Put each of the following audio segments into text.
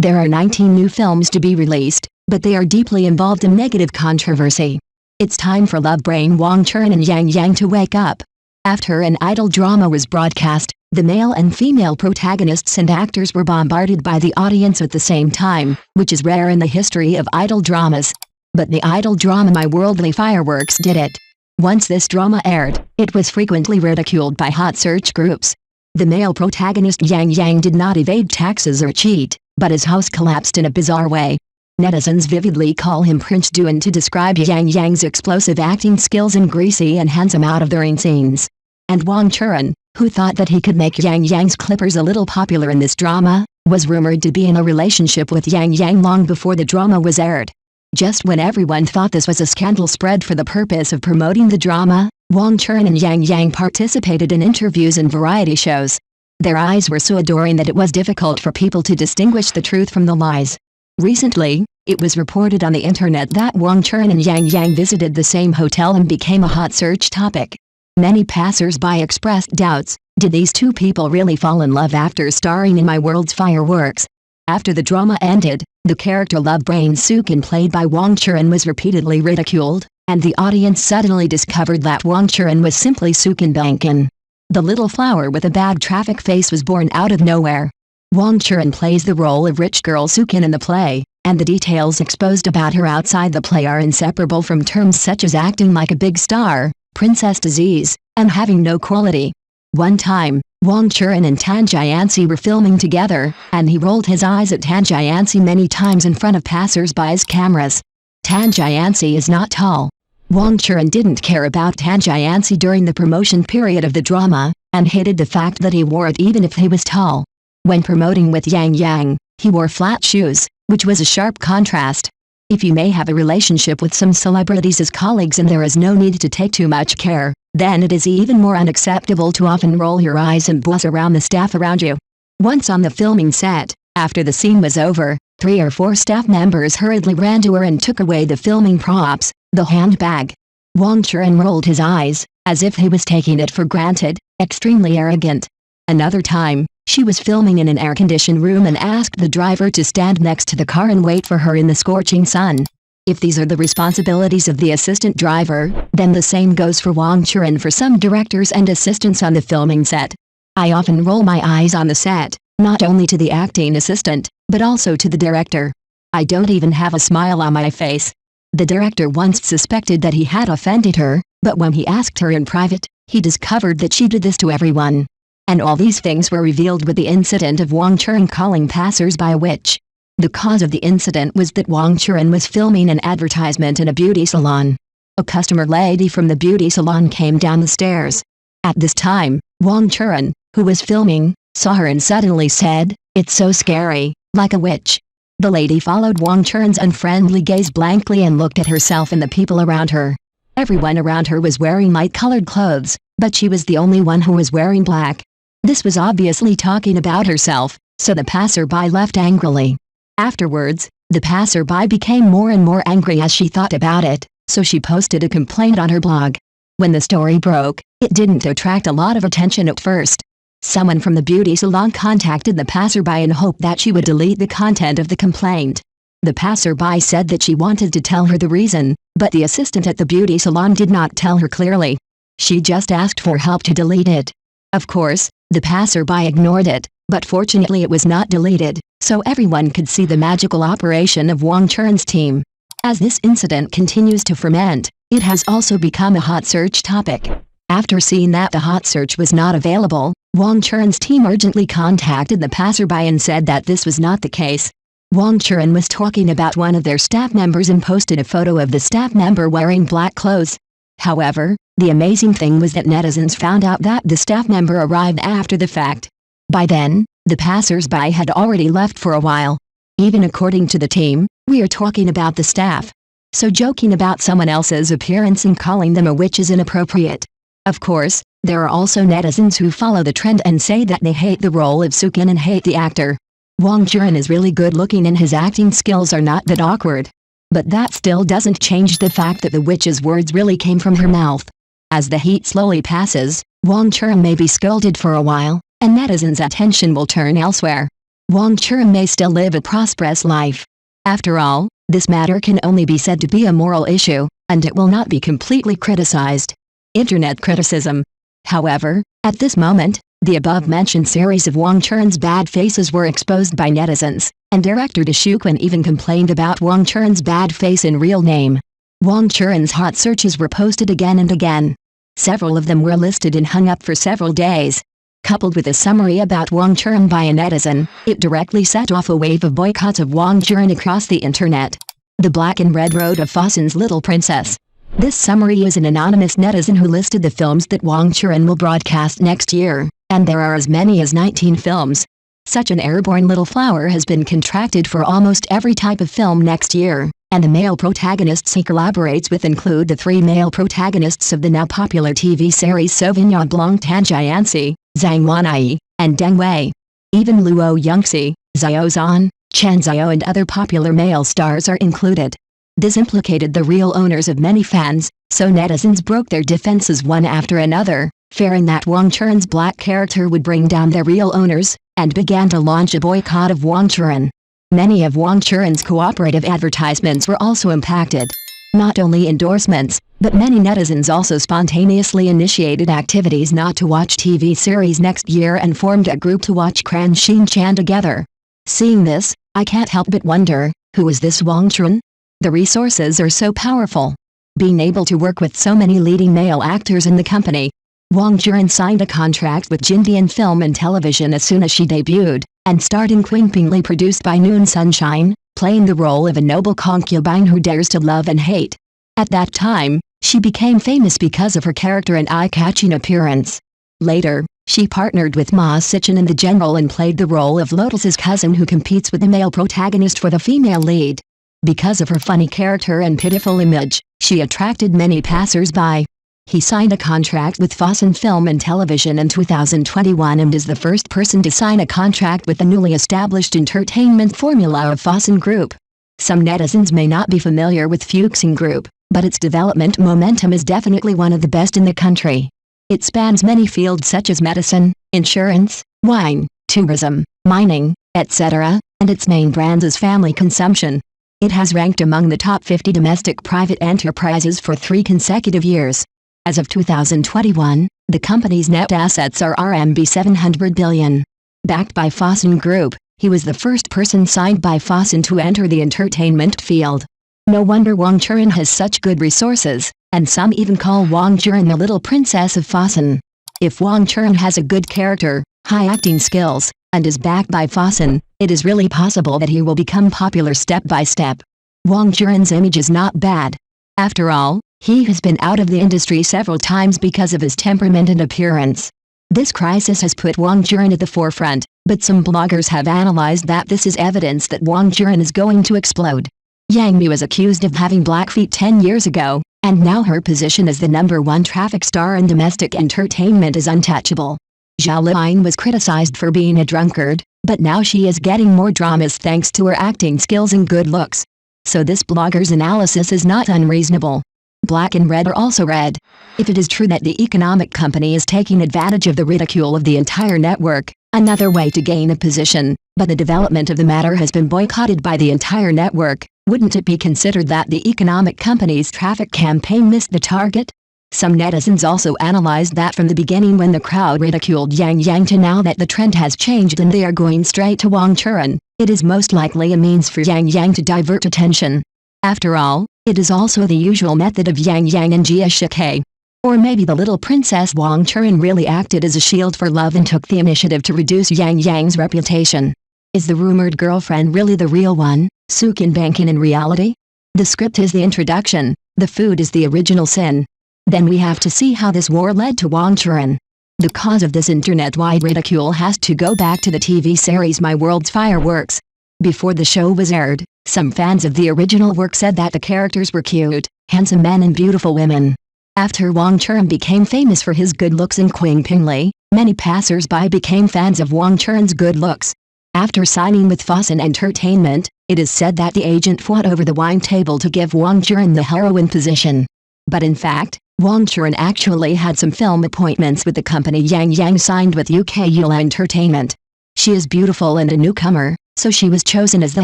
There are 19 new films to be released, but they are deeply involved in negative controversy. It's time for love brain Wang, Churan and Yang to wake up. After an idol drama was broadcast, the male and female protagonists and actors were bombarded by the audience at the same time, which is rare in the history of idol dramas. But the idol drama My Worldly Fireworks did it. Once this drama aired, it was frequently ridiculed by hot search groups. The male protagonist Yang did not evade taxes or cheat, but his house collapsed in a bizarre way. Netizens vividly call him Prince Duan to describe Yang's explosive acting skills in greasy and handsome out-of-the-ring scenes. And Wang Churan, who thought that he could make Yang's clippers a little popular in this drama, was rumored to be in a relationship with Yang long before the drama was aired. Just when everyone thought this was a scandal spread for the purpose of promoting the drama, Wang Churan and Yang participated in interviews and variety shows. Their eyes were so adoring that it was difficult for people to distinguish the truth from the lies. Recently, it was reported on the internet that Wang Churan and Yang visited the same hotel and became a hot search topic. Many passers-by expressed doubts. Did these two people really fall in love after starring in My World's Fireworks? After the drama ended, the character Love Brain Sukin played by Wang Churan was repeatedly ridiculed, and the audience suddenly discovered that Wang Churan was simply Sukin Bankin. The little flower with a bad traffic face was born out of nowhere. Wang Churan plays the role of rich girl Sukin in the play, and the details exposed about her outside the play are inseparable from terms such as acting like a big star, princess disease, and having no quality. One time, Wang Churan and Tan Jianxi were filming together, and he rolled his eyes at Tan Jianxi many times in front of passers-by's cameras. Tan Jianxi is not tall. Wang Churan didn't care about Tan Jianxi during the promotion period of the drama, and hated the fact that he wore it even if he was tall. When promoting with Yang, he wore flat shoes, which was a sharp contrast. If you may have a relationship with some celebrities as colleagues and there is no need to take too much care, then it is even more unacceptable to often roll your eyes and buzz around the staff around you. Once on the filming set, after the scene was over, 3 or 4 staff members hurriedly ran to her and took away the filming props, the handbag. Wang Churan rolled his eyes, as if he was taking it for granted, extremely arrogant. Another time, she was filming in an air-conditioned room and asked the driver to stand next to the car and wait for her in the scorching sun. If these are the responsibilities of the assistant driver, then the same goes for Wang Churan for some directors and assistants on the filming set. I often roll my eyes on the set, not only to the acting assistant, but also to the director. I don't even have a smile on my face. The director once suspected that he had offended her, but when he asked her in private, he discovered that she did this to everyone. And all these things were revealed with the incident of Wang Churan calling passers-by a witch. The cause of the incident was that Wang Churan was filming an advertisement in a beauty salon. A customer lady from the beauty salon came down the stairs. At this time, Wang Churan, who was filming, saw her and suddenly said, "It's so scary, like a witch." The lady followed Wang Churan's unfriendly gaze blankly and looked at herself and the people around her. Everyone around her was wearing light-colored clothes, but she was the only one who was wearing black. This was obviously talking about herself, so the passerby left angrily. Afterwards, the passerby became more and more angry as she thought about it, so she posted a complaint on her blog. When the story broke, it didn't attract a lot of attention at first. Someone from the beauty salon contacted the passerby in hope that she would delete the content of the complaint. The passerby said that she wanted to tell her the reason, but the assistant at the beauty salon did not tell her clearly. She just asked for help to delete it. Of course, the passerby ignored it, but fortunately it was not deleted, so everyone could see the magical operation of Wang Churan's team. As this incident continues to ferment, it has also become a hot search topic. After seeing that the hot search was not available, Wang Churan's team urgently contacted the passerby and said that this was not the case. Wang Churan was talking about one of their staff members and posted a photo of the staff member wearing black clothes. However, the amazing thing was that netizens found out that the staff member arrived after the fact. By then, the passers-by had already left for a while. Even according to the team, we are talking about the staff. So joking about someone else's appearance and calling them a witch is inappropriate. Of course, there are also netizens who follow the trend and say that they hate the role of Sukin and hate the actor. Wang Churan is really good looking and his acting skills are not that awkward. But that still doesn't change the fact that the witch's words really came from her mouth. As the heat slowly passes, Wang Churan may be scolded for a while, and netizens' attention will turn elsewhere. Wang Churan may still live a prosperous life. After all, this matter can only be said to be a moral issue, and it will not be completely criticized. Internet criticism. However, at this moment, the above-mentioned series of Wang Churan's bad faces were exposed by netizens, and director Churan even complained about Wang Churan's bad face in real name. Wang Churan's hot searches were posted again and again. Several of them were listed and hung up for several days. Coupled with a summary about Wang Churan by a netizen, it directly set off a wave of boycotts of Wang Churan across the internet. The Black and Red Road of Fosun's Little Princess. This summary is an anonymous netizen who listed the films that Wang Churan will broadcast next year, and there are as many as 19 films. Such an airborne little flower has been contracted for almost every type of film next year, and the male protagonists he collaborates with include the 3 male protagonists of the now popular TV series Sauvignon Blanc Tanjianzi, Zhang Wanyi, and Deng Wei. Even Luo Yongxi, Xiao Zhan, Chen Xiao and other popular male stars are included. This implicated the real owners of many fans, so netizens broke their defenses one after another, fearing that Wang Churan's black character would bring down their real owners, and began to launch a boycott of Wang Churan. Many of Wang Churan's cooperative advertisements were also impacted. Not only endorsements, but many netizens also spontaneously initiated activities not to watch TV series next year and formed a group to watch Cran Shin Chan together. Seeing this, I can't help but wonder, who is this Wang Churan? The resources are so powerful. Being able to work with so many leading male actors in the company, Wang Churan signed a contract with Jindian Film and Television as soon as she debuted, and starred in Qingpingli produced by Noon Sunshine, playing the role of a noble concubine who dares to love and hate. At that time, she became famous because of her character and eye-catching appearance. Later, she partnered with Ma Sichen in The General and played the role of Lotus's cousin who competes with the male protagonist for the female lead. Because of her funny character and pitiful image, she attracted many passers-by. He signed a contract with Fosun Film and Television in 2021 and is the first person to sign a contract with the newly established entertainment formula of Fosun Group. Some netizens may not be familiar with Fosun Group, but its development momentum is definitely one of the best in the country. It spans many fields such as medicine, insurance, wine, tourism, mining, etc., and its main brand is family consumption. It has ranked among the top 50 domestic private enterprises for 3 consecutive years. As of 2021, the company's net assets are RMB 700 billion. Backed by Fosun Group, he was the first person signed by Fosun to enter the entertainment field. No wonder Wang Churan has such good resources, and some even call Wang Churan the little princess of Fosun. If Wang Churan has a good character, high acting skills, and is backed by Fosun, it is really possible that he will become popular step by step. Wang Churan's image is not bad. After all, he has been out of the industry several times because of his temperament and appearance. This crisis has put Wang Churan at the forefront, but some bloggers have analyzed that this is evidence that Wang Churan is going to explode. Yang Mi was accused of having black feet 10 years ago, and now her position as the #1 traffic star in domestic entertainment is untouchable. Zhao Liang was criticized for being a drunkard, but now she is getting more dramas thanks to her acting skills and good looks. So this blogger's analysis is not unreasonable. Black and red are also red. If it is true that the economic company is taking advantage of the ridicule of the entire network, another way to gain a position, but the development of the matter has been boycotted by the entire network, wouldn't it be considered that the economic company's traffic campaign missed the target? Some netizens also analyzed that from the beginning when the crowd ridiculed Yang to now that the trend has changed and they are going straight to Wang Churan, it is most likely a means for Yang to divert attention. After all, it is also the usual method of Yang and Jia Shike. Or maybe the little princess Wang Churan really acted as a shield for love and took the initiative to reduce Yang's reputation. Is the rumored girlfriend really the real one, Sukin Bankin in reality? The script is the introduction, the food is the original sin. Then we have to see how this war led to Wang Churan. The cause of this internet-wide ridicule has to go back to the TV series My World's Fireworks. Before the show was aired, some fans of the original work said that the characters were cute, handsome men and beautiful women. After Wang Churan became famous for his good looks in Qingpingli, many passers-by became fans of Wang Churan's good looks. After signing with Fosun Entertainment, it is said that the agent fought over the wine table to give Wang Churan the heroine position. But in fact, Wang Churan actually had some film appointments with the company Yang signed with UK Yula Entertainment. She is beautiful and a newcomer, so she was chosen as the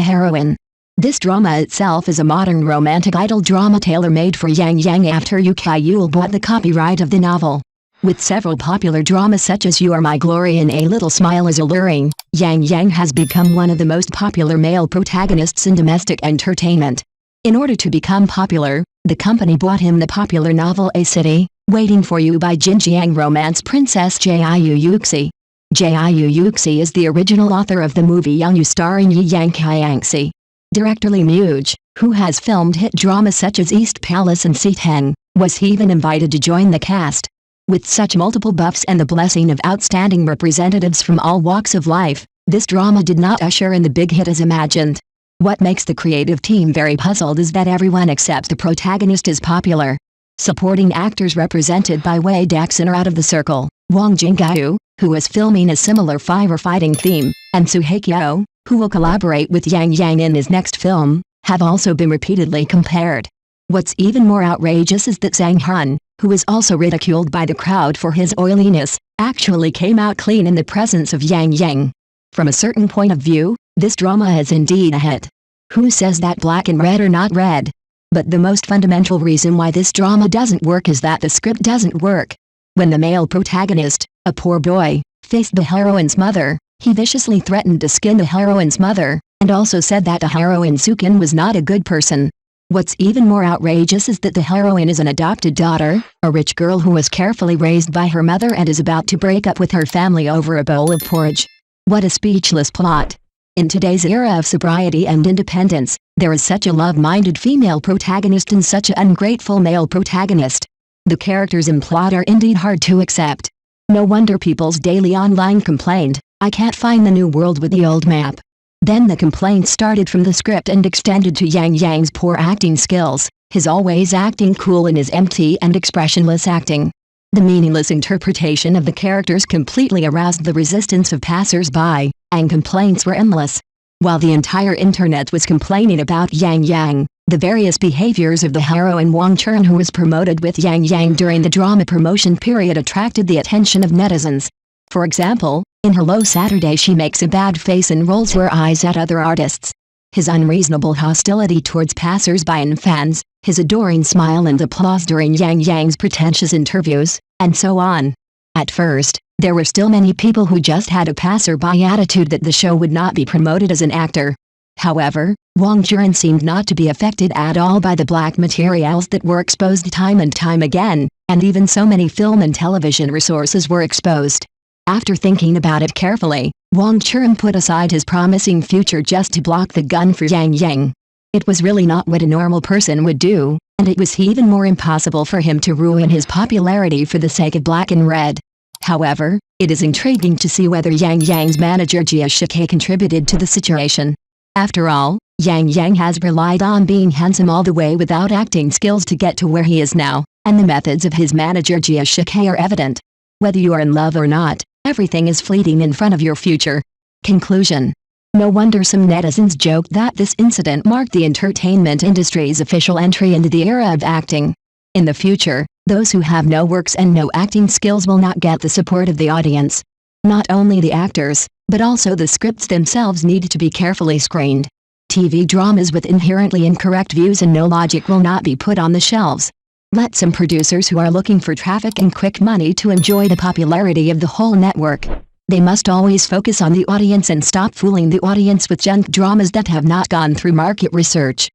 heroine. This drama itself is a modern romantic idol drama tailor-made for Yang after Yu Kai-yul bought the copyright of the novel. With several popular dramas such as You Are My Glory and A Little Smile Is Alluring, Yang has become one of the most popular male protagonists in domestic entertainment. In order to become popular, the company bought him the popular novel A City, Waiting for You by Jinjiang romance princess Jiu Yuxi. Jiu Yuxi is the original author of the movie Young Yu starring Yi Yang Qiangxi. Director Li Muge, who has filmed hit dramas such as East Palace and Siteng, was even invited to join the cast. With such multiple buffs and the blessing of outstanding representatives from all walks of life, this drama did not usher in the big hit as imagined. What makes the creative team very puzzled is that everyone except the protagonist is popular. Supporting actors represented by Wei Daxon are out of the circle. Wang Jingyu, who is filming a similar firefighting theme, and Su Haikyo, who will collaborate with Yang in his next film, have also been repeatedly compared. What's even more outrageous is that Zhang Han, who is also ridiculed by the crowd for his oiliness, actually came out clean in the presence of Yang. From a certain point of view, this drama is indeed a hit. Who says that black and red are not red? But the most fundamental reason why this drama doesn't work is that the script doesn't work. When the male protagonist, a poor boy, faced the heroine's mother, he viciously threatened to skin the heroine's mother, and also said that the heroine Sukin was not a good person. What's even more outrageous is that the heroine is an adopted daughter, a rich girl who was carefully raised by her mother and is about to break up with her family over a bowl of porridge. What a speechless plot. In today's era of sobriety and independence, there is such a love-minded female protagonist and such an ungrateful male protagonist. The characters and plot are indeed hard to accept. No wonder people's daily online complained, "I can't find the new world with the old map." Then the complaints started from the script and extended to Yang's poor acting skills, his always acting cool and his empty and expressionless acting. The meaningless interpretation of the characters completely aroused the resistance of passers-by, and complaints were endless. While the entire internet was complaining about Yang, the various behaviors of the heroine Wang Churan, who was promoted with Yang during the drama promotion period, attracted the attention of netizens. For example, in Hello Saturday she makes a bad face and rolls her eyes at other artists. His unreasonable hostility towards passers-by and fans, his adoring smile and applause during Yang's pretentious interviews, and so on. At first, there were still many people who just had a passerby attitude that the show would not be promoted as an actor. However, Wang Churan seemed not to be affected at all by the black materials that were exposed time and time again, and even so many film and television resources were exposed. After thinking about it carefully, Wang Churan put aside his promising future just to block the gun for Yang. It was really not what a normal person would do, and it was even more impossible for him to ruin his popularity for the sake of black and red. However, it is intriguing to see whether Yang's manager Jia Shike contributed to the situation. After all, Yang has relied on being handsome all the way without acting skills to get to where he is now, and the methods of his manager Jia Shike are evident. Whether you are in love or not, everything is fleeting in front of your future. Conclusion. No wonder some netizens joked that this incident marked the entertainment industry's official entry into the era of acting. In the future, those who have no works and no acting skills will not get the support of the audience. Not only the actors, but also the scripts themselves need to be carefully screened. TV dramas with inherently incorrect views and no logic will not be put on the shelves. Let some producers who are looking for traffic and quick money to enjoy the popularity of the whole network. They must always focus on the audience and stop fooling the audience with junk dramas that have not gone through market research.